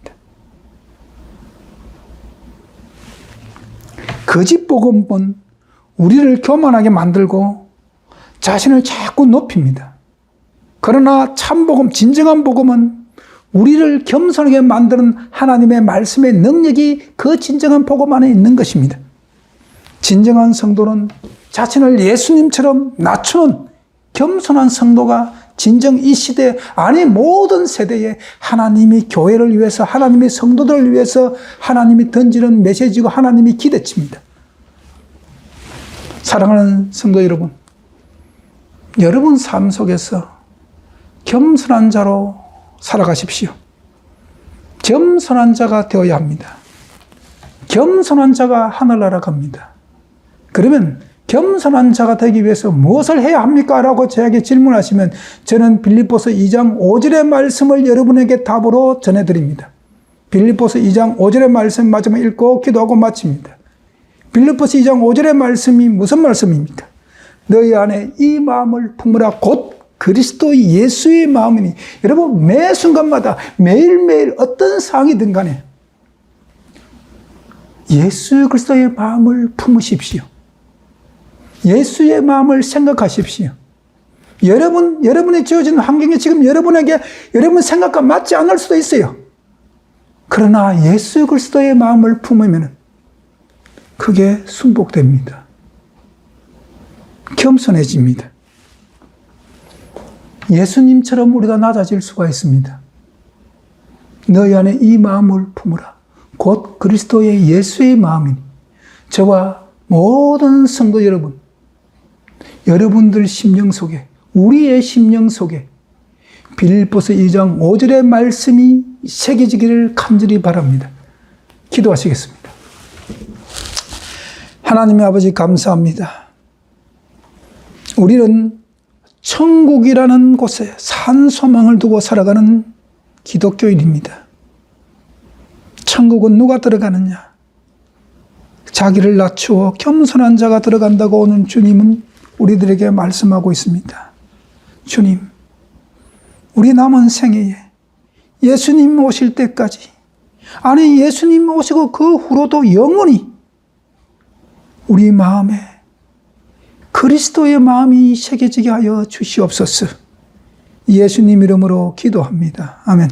거짓 복음은 우리를 교만하게 만들고 자신을 자꾸 높입니다. 그러나 참 복음, 진정한 복음은 우리를 겸손하게 만드는 하나님의 말씀의 능력이 그 진정한 복음 안에 있는 것입니다. 진정한 성도는 자신을 예수님처럼 낮추는 겸손한 성도가 진정 이 시대, 아니 모든 세대에 하나님이 교회를 위해서, 하나님의 성도들을 위해서 하나님이 던지는 메시지고 하나님이 기대칩니다. 사랑하는 성도 여러분, 여러분 삶 속에서 겸손한 자로 살아가십시오. 겸손한 자가 되어야 합니다. 겸손한 자가 하늘나라 갑니다. 그러면 겸손한 자가 되기 위해서 무엇을 해야 합니까? 라고 저에게 질문하시면 저는 빌립보서 2장 5절의 말씀을 여러분에게 답으로 전해드립니다. 빌립보서 2장 5절의 말씀 마지막 읽고 기도하고 마칩니다. 빌립보서 2장 5절의 말씀이 무슨 말씀입니까? 너희 안에 이 마음을 품으라 곧 그리스도 예수의 마음이니. 여러분, 매 순간마다 매일매일 어떤 상황이든 간에 예수 그리스도의 마음을 품으십시오. 예수의 마음을 생각하십시오. 여러분이 지어진 환경이 지금 여러분 생각과 맞지 않을 수도 있어요. 그러나 예수 그리스도의 마음을 품으면 그게 순복됩니다. 겸손해집니다. 예수님처럼 우리가 낮아질 수가 있습니다. 너희 안에 이 마음을 품으라. 곧 그리스도의 예수의 마음이니. 저와 모든 성도 여러분, 여러분들 심령 속에, 우리의 심령 속에 빌립보서 2장 5절의 말씀이 새겨지기를 간절히 바랍니다. 기도하시겠습니다. 하나님의 아버지 감사합니다. 우리는 천국이라는 곳에 산 소망을 두고 살아가는 기독교인입니다. 천국은 누가 들어가느냐? 자기를 낮추어 겸손한 자가 들어간다고 오는 주님은 우리들에게 말씀하고 있습니다. 주님, 우리 남은 생애에 예수님 오실 때까지, 아니 예수님 오시고 그 후로도 영원히 우리 마음에 그리스도의 마음이 새겨지게 하여 주시옵소서. 예수님 이름으로 기도합니다. 아멘.